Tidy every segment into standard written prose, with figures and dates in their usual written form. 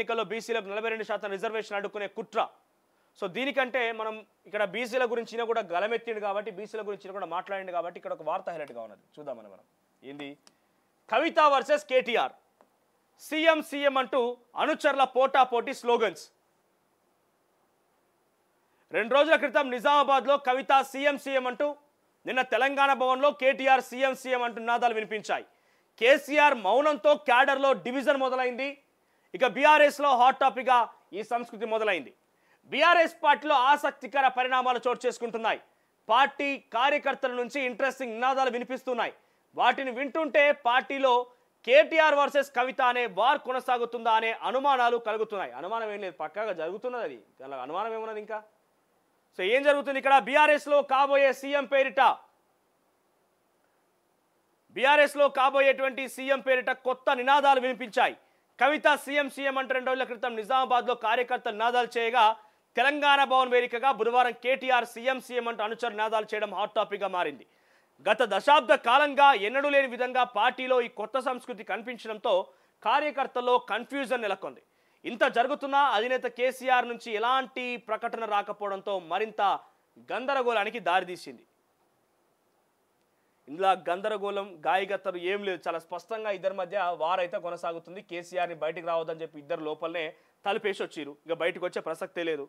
ఎన్నికల్లో బీసీలకు 42% రిజర్వేషన్ అడ్డుకునే కుట్ర. సో దీనికంటే మనం ఇక్కడ బీసీల గురించి కూడా గలమెత్తిండు కాబట్టి బీసీల గురించి కూడా మాట్లాడిండు కాబట్టి ఇక్కడ ఒక వార్త హైలైట్గా ఉన్నది చూద్దామని మనం. ఏంది? కవిత వర్సెస్ కేటీఆర్, సీఎం సీఎం అంటూ అనుచరుల పోటాపోటీ స్లోగన్స్. 2 రోజుల క్రితం నిజామాబాద్లో కవిత సీఎం సీఎం అంటూ, నిన్న తెలంగాణ భవన్లో కేటీఆర్ సీఎం సీఎం అంటూ నినాదాలు వినిపించాయి. కేసీఆర్ మౌనంతో క్యాడర్లో డివిజన్ మొదలైంది. ఇక బీఆర్ఎస్లో హాట్ టాపిక్గా ఈ సంస్కృతి మొదలైంది. బీఆర్ఎస్ పార్టీలో ఆసక్తికర పరిణామాలు చోటు చేసుకుంటున్నాయి. పార్టీ కార్యకర్తల నుంచి ఇంట్రెస్టింగ్ నినాదాలు వినిపిస్తున్నాయి. వాటిని వింటుంటే పార్టీలో కేటీఆర్ వర్సెస్ కవిత అనే వార్ కొనసాగుతుందా అనే అనుమానాలు కలుగుతున్నాయి. అనుమానం ఏం లేదు, పక్కాగా జరుగుతున్నది. అది అలా అనుమానం ఏమున్నది ఇంకా? సో ఏం జరుగుతుంది ఇక్కడ? బీఆర్ఎస్లో కాబోయే సీఎం పేరిట, బీఆర్ఎస్లో కాబోయేటువంటి సీఎం పేరిట కొత్త నినాదాలు వినిపించాయి. కవిత సీఎం సీఎం అంటే 2 రోజుల క్రితం నిజామాబాద్లో కార్యకర్తలు నినాదాలు చేయగా, తెలంగాణ భవన్ వేదికగా బుధవారం కేటీఆర్ సీఎం సీఎం అంటూ అనుచరు నినాదాలు చేయడం హాట్ టాపిక్గా మారింది. గత దశాబ్ద కాలంగా ఎన్నడూ లేని విధంగా పార్టీలో ఈ కొత్త సంస్కృతి కనిపించడంతో కార్యకర్తల్లో కన్ఫ్యూజన్ నెలకొంది. ఇంత జరుగుతున్నా అధినేత కేసీఆర్ నుంచి ఎలాంటి ప్రకటన రాకపోవడంతో మరింత గందరగోళానికి దారితీసింది. ఇందులో గందరగోళం గాయగత్తరు ఏం లేదు, చాలా స్పష్టంగా ఇద్దరి మధ్య వారైతే కొనసాగుతుంది. కేసీఆర్ని బయటికి రావద్దని చెప్పి ఇద్దరు లోపలనే తలుపేసి వచ్చిరు, ఇక బయటకు వచ్చే ప్రసక్తే లేదు.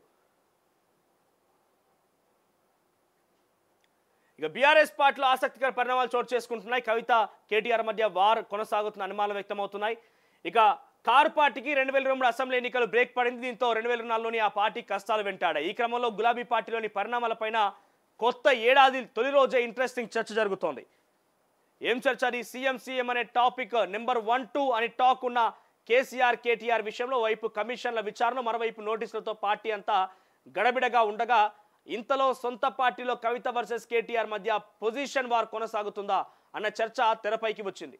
ఇక బీఆర్ఎస్ పార్టీలో ఆసక్తికర పరిణామాలు చోటు చేసుకుంటున్నాయి. కవిత కేటీఆర్ మధ్య వార్ కొనసాగుతున్న అనుమానాలు వ్యక్తమవుతున్నాయి. ఇక కారు పార్టీకి 2023 అసెంబ్లీ ఎన్నికలు బ్రేక్ పడింది. దీంతో 2024లోని ఆ పార్టీ కష్టాలు వెంటాడాయి. ఈ క్రమంలో గులాబీ పార్టీలోని పరిణామాలపైన కొత్త ఏడాది తొలి రోజే ఇంట్రెస్టింగ్ చర్చ జరుగుతోంది. ఏం చర్చ అది? సీఎం సీఎం అనే టాపిక్ నెంబర్ 1, 2 అని టాక్ ఉన్న కేసీఆర్ కేటీఆర్ విషయంలో వైపు కమిషన్ల విచారణ, మరోవైపు నోటీసులతో పార్టీ అంతా గడబిడగా ఉండగా, ఇంతలో సొంత పార్టీలో కవిత వర్సెస్ కేటీఆర్ మధ్య పొజిషన్ వార్ కొనసాగుతుందా అన్న చర్చ తెరపైకి వచ్చింది.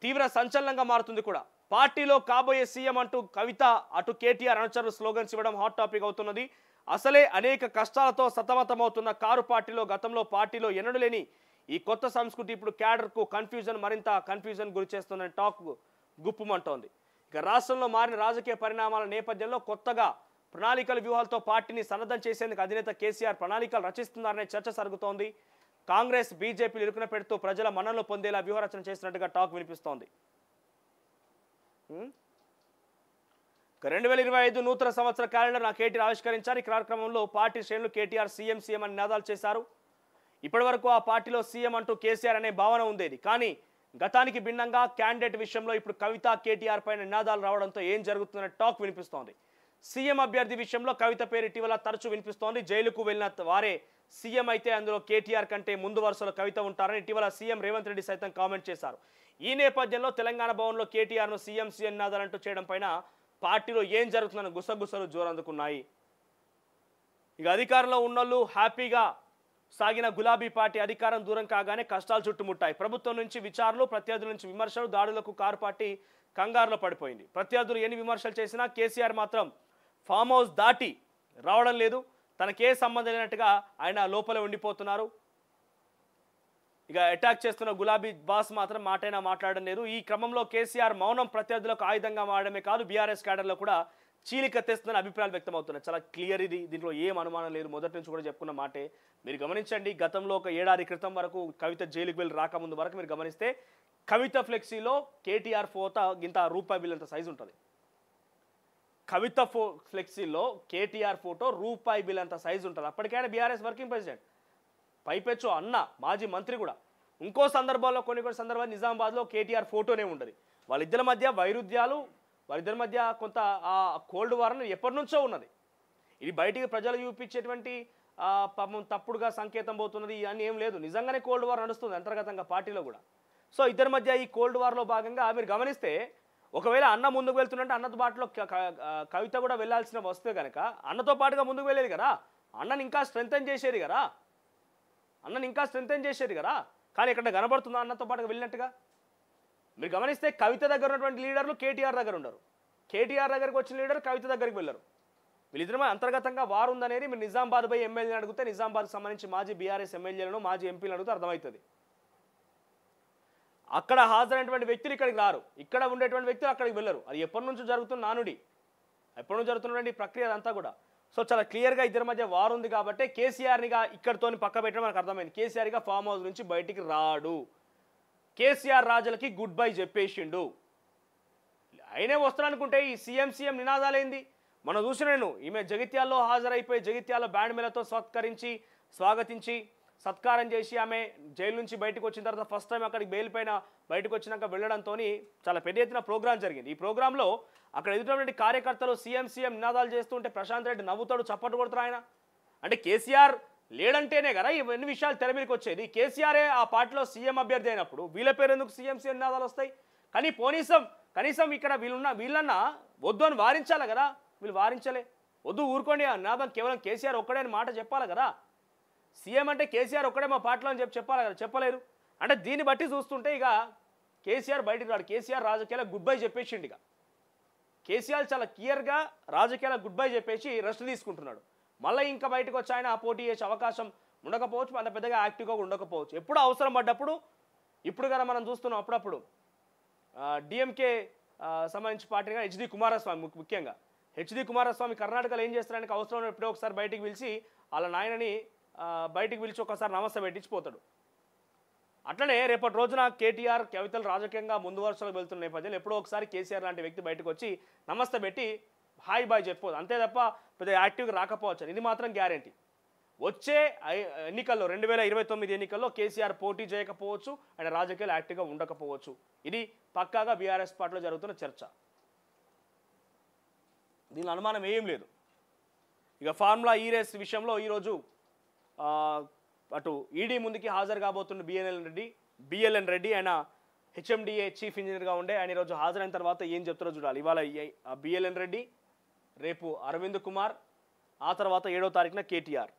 తీవ్ర సంచలనంగా మారుతుంది కూడా. పార్టీలో కాబోయే సీఎం అంటూ కవిత, అటు కేటీఆర్ అనుచరులు స్లోగన్స్ ఇవ్వడం హాట్ టాపిక్ అవుతున్నది. అసలే అనేక కష్టాలతో సతమతమవుతున్న కారు పార్టీలో గతంలో పార్టీలో ఎన్నడూ లేని ఈ కొత్త సంస్కృతి ఇప్పుడు క్యాడర్కు మరింత కన్ఫ్యూజన్ గురి చేస్తుందని టాక్ గుప్పుమంటోంది. ఇక రాష్ట్రంలో మారిన రాజకీయ పరిణామాల నేపథ్యంలో కొత్తగా ప్రణాళికల వ్యూహాలతో పార్టీని సన్నద్ధం చేసేందుకు అధినేత కేసీఆర్ ప్రణాళికలు రచిస్తున్నారనే చర్చ సాగుతోంది. కాంగ్రెస్ బీజేపీలు ఇరుకున పెడుతూ ప్రజల మన్ననలు పొందేలా వ్యూహరచన చేసినట్టుగా టాక్ వినిపిస్తోంది. 2025 నూతన సంవత్సర క్యాలెండర్ కేటీఆర్ ఆవిష్కరించారు. ఈ కార్యక్రమంలో పార్టీ శ్రేణులు కేటీఆర్ సీఎం సీఎం అని నినాదాలు చేశారు. ఇప్పటి వరకు ఆ పార్టీలో సీఎం అంటూ కేసీఆర్ అనే భావన ఉండేది. కానీ గతానికి భిన్నంగా క్యాండిడేట్ విషయంలో ఇప్పుడు కవిత కేటీఆర్ పైన నినాదాలు రావడంతో ఏం జరుగుతుందనే టాక్ వినిపిస్తోంది. సీఎం అభ్యర్థి విషయంలో కవిత పేరు ఇటీవల తరచూ వినిపిస్తోంది. జైలుకు వెళ్ళిన వారే సీఎం అయితే అందులో కేటీఆర్ కంటే ముందు వరుసలో కవిత ఉంటారని ఇటీవల సీఎం రేవంత్ రెడ్డి సైతం కామెంట్ చేశారు. ఈ నేపథ్యంలో తెలంగాణ భవన్లో కేటీఆర్ను సీఎం సీఎం నినాదాలంటూ చేయడం పైన పార్టీలో ఏం జరుగుతుందని గుసగుసలు జోరందుకున్నాయి. ఇక అధికారంలో ఉన్నోళ్ళు హ్యాపీగా సాగిన గులాబీ పార్టీ అధికారం దూరం కాగానే కష్టాలు చుట్టుముట్టాయి. ప్రభుత్వం నుంచి విచారణలు, ప్రత్యర్థుల నుంచి విమర్శలు, దాడులకు కారు పార్టీ కంగారులో పడిపోయింది. ప్రత్యర్థులు ఎన్ని విమర్శలు చేసినా కేసీఆర్ మాత్రం ఫామ్ హౌస్ దాటి రావడం లేదు. తనకే సంబంధం లేనట్టుగా ఆయన లోపలే ఉండిపోతున్నారు. ఇక అటాక్ చేస్తున్న గులాబీ బాస్ మాత్రం మాటైనా మాట్లాడడం లేదు. ఈ క్రమంలో కేసీఆర్ మౌనం ప్రత్యర్థులకు ఆయుధంగా మారడమే కాదు, బీఆర్ఎస్ క్యాడర్లో కూడా చీలిక తెస్తుందని అభిప్రాయాలు వ్యక్తమవుతున్నాయి. చాలా క్లియర్ ఇది, దీంట్లో ఏం అనుమానం లేదు. మొదటి నుంచి కూడా చెప్పుకున్న మాటే. మీరు గమనించండి, గతంలో ఒక ఏడాది క్రితం వరకు కవిత జైలుకి వెళ్ళి రాకముందు వరకు మీరు గమనిస్తే కవిత ఫ్లెక్సీలో కేటీఆర్ ఫోటో ఇంత రూపాయి బిల్ అంత సైజు ఉంటుంది. కవిత ఫ్లెక్సీలో కేటీఆర్ ఫోటో రూపాయి బిల్ అంత సైజు ఉంటుంది. అప్పటికైనా బీఆర్ఎస్ వర్కింగ్ ప్రెసిడెంట్, పైపెచ్చు అన్న, మాజీ మంత్రి కూడా. ఇంకో సందర్భాల్లో కొన్ని సందర్భాలు నిజామాబాద్లో కేటీఆర్ ఫోటోనే ఉండదు. వాళ్ళిద్దరి మధ్య వైరుధ్యాలు, వాళ్ళిద్దరి మధ్య కొంత ఆ కోల్డ్ వార్ ఎప్పటి నుంచో ఉన్నది. ఇది బయటికి ప్రజలు చూపించేటువంటి పాపం తప్పుడుగా సంకేతం పోతున్నది అని ఏం లేదు. నిజంగానే కోల్డ్ వార్ నడుస్తుంది అంతర్గతంగా పార్టీలో కూడా. సో ఇద్దరి మధ్య ఈ కోల్డ్ వార్లో భాగంగా మీరు గమనిస్తే, ఒకవేళ అన్న ముందుకు వెళ్తుంటే అన్నతో పాటులో కవిత కూడా వెళ్ళాల్సిన వస్తే కనుక అన్నతో పాటుగా ముందుకు వెళ్ళేది కదా, అన్నని ఇంకా స్ట్రెంథెన్ చేసేది కదా, కానీ ఇక్కడ కనబడుతుందా అన్నతో పాటుగా వెళ్ళినట్టుగా? మీరు గమనిస్తే కవిత దగ్గర ఉన్నటువంటి లీడర్లు కేటీఆర్ దగ్గర ఉండరు, కేటీఆర్ దగ్గరికి వచ్చిన లీడర్ కవిత దగ్గరికి వెళ్ళరు. వీళ్ళిద్దరూ అంతర్గతంగా వారు ఉందనేది మీరు నిజామాబాద్ పోయి ఎమ్మెల్యేని అడిగితే, నిజామాబాద్కి సంబంధించి మాజీ బీఆర్ఎస్ ఎమ్మెల్యేలను, మాజీ ఎంపీలను అడిగితే అర్థమవుతుంది. అక్కడ హాజరైనటువంటి వ్యక్తులు ఇక్కడికి రారు, ఇక్కడ ఉండేటువంటి వ్యక్తులు అక్కడికి వెళ్ళరు. అది ఎప్పటి నుంచో జరుగుతున్న నానుడి. ఎప్పటి నుంచి జరుగుతున్నటువంటి ప్రక్రియ అదంతా కూడా. సో చాలా క్లియర్గా ఇద్దరి మధ్య వార్ ఉంది కాబట్టి కేసీఆర్నిగా ఇక్కడితోని పక్క పెట్టడం మనకు అర్థమైంది. కేసీఆర్గా ఫామ్ హౌస్ నుంచి బయటికి రాడు. కేసీఆర్ రాజులకి గుడ్ బై చెప్పేసిండు. అయినే వస్తాడనుకుంటే ఈ సీఎం నినాదాలేంది మనం చూసిన నేను ఈమె జగిత్యాల్లో హాజరైపోయి జగిత్యాల బ్యాండ్ మేళతో స్వాగతించి సత్కారం చేసి ఆమె జైలు నుంచి బయటకు వచ్చిన తర్వాత ఫస్ట్ టైం అక్కడికి బెయిల్ పైన బయటకు వచ్చినాక వెళ్ళడంతో చాలా పెద్ద ఎత్తున ప్రోగ్రాం జరిగింది. ఈ ప్రోగ్రాంలో అక్కడ ఎదుటినటువంటి కార్యకర్తలు సీఎం నినాదాలు చేస్తుంటే ప్రశాంత్ రెడ్డి నవ్వుతాడు, చప్పట్లు కొడతారు ఆయన. అంటే కేసీఆర్ లేడంటేనే కదా ఇవన్నీ విషయాలు తెర మీదకి వచ్చేది. కేసీఆరే ఆ పార్టీలో సీఎం అభ్యర్థి అయినప్పుడు వీళ్ళ పేరు ఎందుకు సీఎం నినాదాలు వస్తాయి? కానీ కనీసం ఇక్కడ వీళ్ళన్నా వద్దు అని వారించాలి కదా. వీళ్ళు వారించలే, వద్దు ఊరుకోండి ఆ నినాదం కేవలం కేసీఆర్ ఒక్కడే అని మాట చెప్పాలి కదా. సీఎం అంటే కేసీఆర్ ఒక్కడే మా పార్టీలో అని చెప్పాలి కదా, చెప్పలేరు. అంటే దీన్ని బట్టి చూస్తుంటే ఇక కేసీఆర్ బయటికి రాడు. కేసీఆర్ రాజకీయాలకు గుడ్ బై చెప్పేసిండు. ఇక కేసీఆర్ చాలా క్లియర్గా రాజకీయాలకు గుడ్ బై చెప్పేసి రెస్ట్ తీసుకుంటున్నాడు. మళ్ళీ ఇంకా బయటకు వచ్చి ఆయన పోటీ చేసే అవకాశం ఉండకపోవచ్చు, అంత పెద్దగా యాక్టివ్గా ఉండకపోవచ్చు. ఎప్పుడు అవసరం పడ్డప్పుడు ఇప్పుడు కదా మనం చూస్తున్నాం అప్పుడప్పుడు డిఎంకే సంబంధించి పార్టీగా హెచ్డి కుమారస్వామి ముఖ్యంగా హెచ్డి కుమారస్వామి కర్ణాటకలో ఏం చేస్తారని అవసరం ఎప్పుడో ఒకసారి బయటికి పిలిచి వాళ్ళ నాయనని బయటికి పిలిచి ఒకసారి నమస్తే పెట్టించిపోతాడు. అట్లనే రేపటి రోజున కేటీఆర్ కవితలు రాజకీయంగా ముందు వరుసలో వెళ్తున్న నేపథ్యంలో ఎప్పుడో ఒకసారి కేసీఆర్ లాంటి వ్యక్తి బయటకు వచ్చి నమస్తే పెట్టి హాయ్ బాయ్ చెప్పదు, అంతే తప్ప పెద్ద యాక్టివ్గా రాకపోవచ్చు. ఇది మాత్రం గ్యారంటీ. వచ్చే ఎన్నికల్లో 2029 ఎన్నికల్లో కేసీఆర్ పోటీ చేయకపోవచ్చు, ఆయన రాజకీయాలు యాక్టివ్గా ఉండకపోవచ్చు. ఇది పక్కాగా బీఆర్ఎస్ పార్టీలో జరుగుతున్న చర్చ. దీనిలో అనుమానం ఏం లేదు. ఇక ఫార్ములా ఈ రేస్ విషయంలో ఈరోజు అటు ఈడీ ముందుకి హాజరు కాబోతున్న బిఎల్ఎన్ రెడ్డి ఆయన హెచ్ఎండిఏ చీఫ్ ఇంజనీర్గా ఉండే ఆయన ఈరోజు హాజరైన తర్వాత ఏం చెప్తారో చూడాలి. ఇవాళ బిఎల్ఎన్ రెడ్డి, రేపు అరవింద్ కుమార్, ఆ తర్వాత 7వ తారీఖున కేటీఆర్.